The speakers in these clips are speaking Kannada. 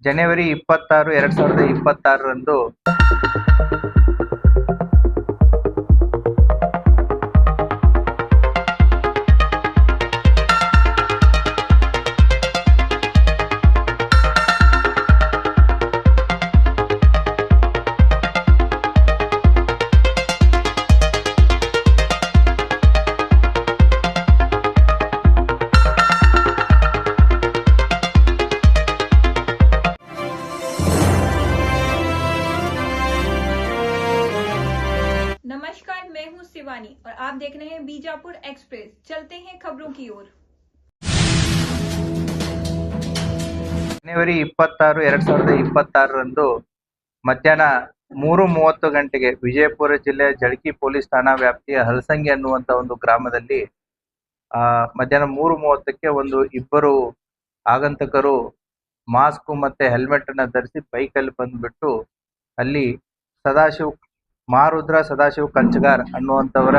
ಜನವರಿ 26, 2026ರಂದು नमस्कार, मैं हूं शिवानी और आप देख रहे हैं बीजापुर एक्सप्रेस। चलते हैं खबरों की ओर। ಜನವರಿ 26, 2026ರಂದು ಮಧ್ಯಾಹ್ನ 3:30 ಗಂಟೆಗೆ ವಿಜಯಪುರ ಜಿಲ್ಲೆಯ ಜಳಕಿ ಪೊಲೀಸ್ ಠಾಣಾ ವ್ಯಾಪ್ತಿಯ ಹಲಸಂಗಿ ಅನ್ನುವಂತ ಒಂದು ಗ್ರಾಮದಲ್ಲಿ ಮಧ್ಯಾಹ್ನ 3:30ಕ್ಕೆ ಇಬ್ಬರು ಆಗಂತಕರು ಮಾಸ್ಕ್ ಮತ್ತೆ ಹೆಲ್ಮೆಟ್ ಅನ್ನ ಧರಿಸಿ ಬೈಕಲ್ಲಿ ಬಂದ್ಬಿಟ್ಟು ಅಲ್ಲಿ ಮಹಾರುದ್ರ ಸದಾಶಿವ್ ಕಂಚಗಾರ್ ಅನ್ನುವಂಥವರ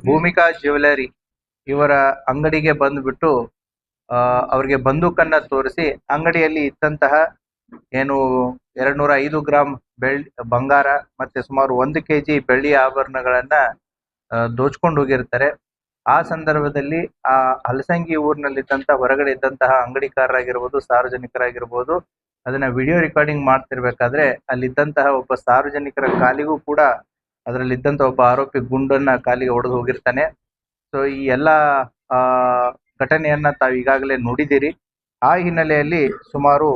ಭೂಮಿಕಾ ಜ್ಯುವೆಲರಿ ಇವರ ಅಂಗಡಿಗೆ ಬಂದ್ಬಿಟ್ಟು ಅವರಿಗೆ ಬಂದೂಕನ್ನ ತೋರಿಸಿ ಅಂಗಡಿಯಲ್ಲಿ ಇದ್ದಂತಹ 205 ಗ್ರಾಂ ಬಂಗಾರ ಮತ್ತೆ ಸುಮಾರು 1 kg ಬೆಳ್ಳಿ ಆಭರಣಗಳನ್ನ ದೋಚ್ಕೊಂಡು ಹೋಗಿರ್ತಾರೆ. ಆ ಸಂದರ್ಭದಲ್ಲಿ ಆ ಹಲಸಂಗಿ ಊರಿನಲ್ಲಿದ್ದಂತಹ ಹೊರಗಡೆ ಇದ್ದಂತಹ ಅಂಗಡಿಕಾರರಾಗಿರ್ಬೋದು, ಸಾರ್ವಜನಿಕರಾಗಿರ್ಬೋದು, ಅದನ್ನ ವಿಡಿಯೋ ರೆಕಾರ್ಡಿಂಗ್ ಮಾಡ್ತಿರ್ಬೇಕಾದ್ರೆ ಅಲ್ಲಿದ್ದಂತಹ ಒಬ್ಬ ಸಾರ್ವಜನಿಕರ ಕಾಲಿಗೂ ಕೂಡ ಅದರಲ್ಲಿದ್ದಂತ ಒಬ್ಬ ಆರೋಪಿ ಗುಂಡನ್ನ ಕಾಲಿಗೆ ಹೊಡೆದು ಹೋಗಿರ್ತಾನೆ. ಸೊ ಈ ಎಲ್ಲ ಘಟನೆಯನ್ನ ತಾವು ಈಗಾಗಲೇ ನೋಡಿದ್ದೀರಿ. ಆ ಹಿನ್ನೆಲೆಯಲ್ಲಿ ಸುಮಾರು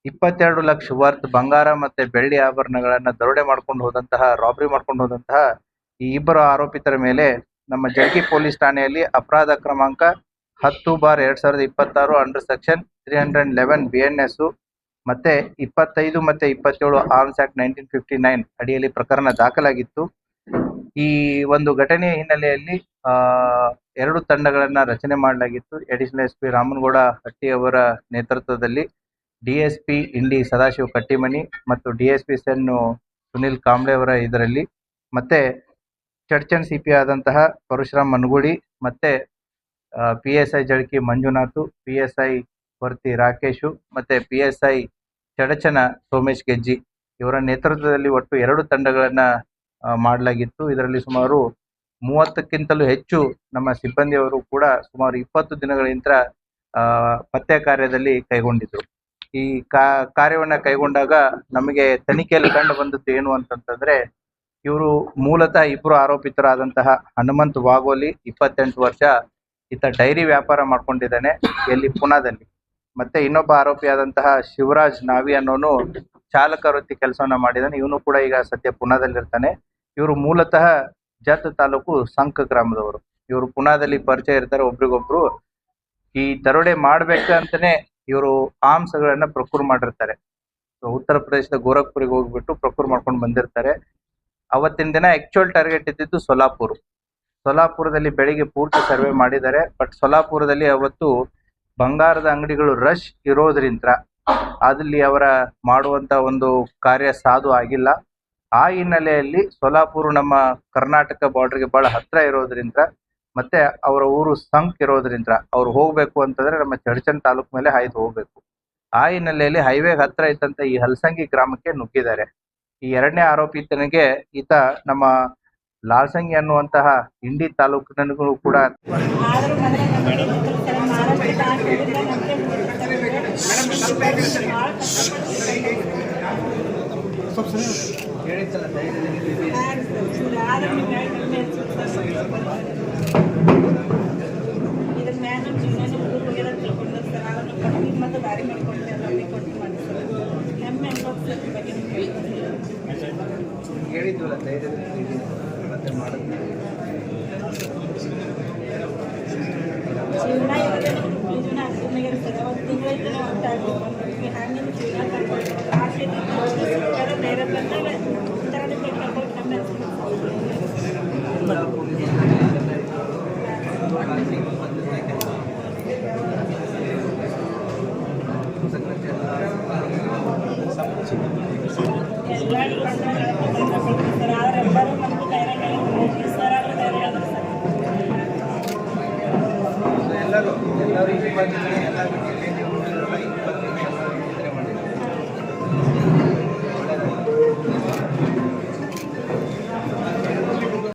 22 ಲಕ್ಷ ವರ್ತ್ ಬಂಗಾರ ಮತ್ತೆ ಬೆಳ್ಳಿ ಆಭರಣಗಳನ್ನ ದರೋಡೆ ರಾಬರಿ ಮಾಡ್ಕೊಂಡು ಹೋದಂತಹ ಈ ಇಬ್ಬರು ಆರೋಪಿತರ ಮೇಲೆ ನಮ್ಮ ಜಳಕಿ ಪೊಲೀಸ್ ಠಾಣೆಯಲ್ಲಿ ಅಪರಾಧ ಕ್ರಮಾಂಕ 10/2026 ಅಂಡರ್ ಸೆಕ್ಷನ್ 311 BNS ಮತ್ತೆ 25 ಮತ್ತೆ 27 ಆರ್ಮ್ಸ್ ಆಕ್ಟ್ 1959 ಅಡಿಯಲ್ಲಿ ಪ್ರಕರಣ ದಾಖಲಾಗಿತ್ತು. ಈ ಒಂದು ಘಟನೆಯ ಹಿನ್ನೆಲೆಯಲ್ಲಿ 2 ತಂಡಗಳನ್ನ ರಚನೆ ಮಾಡಲಾಗಿತ್ತು. ಅಡಿಷನಲ್ SP ರಾಮನಗೌಡ ಹಟ್ಟಿ ಅವರ ನೇತೃತ್ವದಲ್ಲಿ DSP ಇಂಡಿ ಸದಾಶಿವ ಕಟ್ಟಿಮನಿ ಮತ್ತು DSP ಸೆನ್ ಸುನಿಲ್ ಕಾಂಬ್ಳೆ ಅವರ ಇದರಲ್ಲಿ ಮತ್ತೆ ಚಡ್ಚನ್ CP ಆದಂತಹ ಪರಶುರಾಮ್ ಮನಗುಡಿ ಮತ್ತೆ PSI ಜಳಕಿ ಮಂಜುನಾಥ್, PSI ವರ್ತಿ ರಾಕೇಶು ಮತ್ತೆ PSI ಚಡಚನ ಸೋಮೇಶ್ ಗೆಜ್ಜಿ ಇವರ ನೇತೃತ್ವದಲ್ಲಿ ಒಟ್ಟು 2 ತಂಡಗಳನ್ನ ಮಾಡಲಾಗಿತ್ತು. ಇದರಲ್ಲಿ ಸುಮಾರು 30ಕ್ಕಿಂತಲೂ ಹೆಚ್ಚು ನಮ್ಮ ಸಿಬ್ಬಂದಿಯವರು ಕೂಡ ಸುಮಾರು 20 ದಿನಗಳಿಂದ ಪತ್ತೆ ಕಾರ್ಯದಲ್ಲಿ ಕೈಗೊಂಡಿದ್ರು. ಈ ಕಾರ್ಯವನ್ನ ಕೈಗೊಂಡಾಗ ನಮಗೆ ತನಿಖೆಯಲ್ಲಿ ಕಂಡು ಬಂದದ್ದು ಏನು ಅಂತಂತಂದ್ರೆ, ಇವರು ಮೂಲತಃ ಇಬ್ಬರು ಆರೋಪಿತರಾದಂತಹ ಹನುಮಂತ್ ವಾಗೋಲಿ 28 ವರ್ಷ, ಈತ ಡೈರಿ ವ್ಯಾಪಾರ ಮಾಡ್ಕೊಂಡಿದ್ದಾನೆ ಎಲ್ಲಿ ಪುನಾದಲ್ಲಿ. ಮತ್ತೆ ಇನ್ನೊಬ್ಬ ಆರೋಪಿಯಾದಂತಹ ಶಿವರಾಜ್ ನಾವಿ ಅನ್ನೋನು ಚಾಲಕ ವೃತ್ತಿ ಕೆಲಸವನ್ನ ಮಾಡಿದ್ದಾನೆ. ಇವನು ಕೂಡ ಈಗ ಸದ್ಯ ಪುನಾದಲ್ಲಿರ್ತಾನೆ. ಇವರು ಮೂಲತಃ ಜತ್ ತಾಲೂಕು ಸಂಕ ಗ್ರಾಮದವರು. ಇವರು ಪುನಾದಲ್ಲಿ ಪರಿಚಯ ಇರ್ತಾರೆ ಒಬ್ರಿಗೊಬ್ರು. ಈ ದರೋಡೆ ಮಾಡ್ಬೇಕಂತಾನೆ ಇವರು ಆರ್ಮ್ಸ್ಗಳನ್ನ ಪ್ರೊಕ್ಯೂರ್ ಮಾಡಿರ್ತಾರೆ. ಉತ್ತರ ಪ್ರದೇಶದ ಗೋರಖ್ಪುರಿಗೆ ಹೋಗ್ಬಿಟ್ಟು ಪ್ರೊಕ್ಯೂರ್ ಮಾಡ್ಕೊಂಡು ಬಂದಿರ್ತಾರೆ. ಅವತ್ತಿನ ದಿನ ಆಕ್ಚುಯಲ್ ಟಾರ್ಗೆಟ್ ಇದ್ದಿದ್ದು ಸೊಲಾಪುರದಲ್ಲಿ ಬೆಳಿಗ್ಗೆ ಪೂರ್ತಿ ಸರ್ವೆ ಮಾಡಿದ್ದಾರೆ. ಬಟ್ ಸೊಲಾಪುರದಲ್ಲಿ ಅವತ್ತು ಬಂಗಾರದ ಅಂಗಡಿಗಳು ರಶ್ ಇರೋದ್ರಿಂದ ಅಲ್ಲಿ ಅವರ ಮಾಡುವಂತ ಒಂದು ಕಾರ್ಯ ಸಾಧು ಆಗಿಲ್ಲ. ಆ ಹಿನ್ನೆಲೆಯಲ್ಲಿ ಸೊಲಾಪುರ ನಮ್ಮ ಕರ್ನಾಟಕ ಬಾರ್ಡರ್ಗೆ ಬಹಳ ಹತ್ರ ಇರೋದ್ರಿಂದ ಮತ್ತೆ ಅವರ ಊರು ಸಂಕ್ ಇರೋದ್ರಿಂದ ಅವ್ರು ಹೋಗ್ಬೇಕು ಅಂತಂದ್ರೆ ನಮ್ಮ ಚಡಚನ್ ತಾಲೂಕ್ ಮೇಲೆ ಹಾಯ್ದು ಹೋಗ್ಬೇಕು. ಆ ಹಿನ್ನೆಲೆಯಲ್ಲಿ ಹೈವೇ ಹತ್ರ ಇದ್ದಂತ ಈ ಹಲಸಂಗಿ ಗ್ರಾಮಕ್ಕೆ ನುಗ್ಗಿದ್ದಾರೆ. ಈ 2ನೇ ಆರೋಪಿತನಿಗೆ ಈತ ನಮ್ಮ ಲಾಲ್ಸಂಗಿ ಅನ್ನುವಂತಹ ಇಂಡಿ ತಾಲೂಕಿನಗೂ ಕೂಡ ಹೇಳಿದ್ವಲ್ಲ ಧೈರ್ಯದಲ್ಲಿ ಮತ್ತೆ ಮಾಡುತ್ತೆ. ಎಲ್ಲರೂ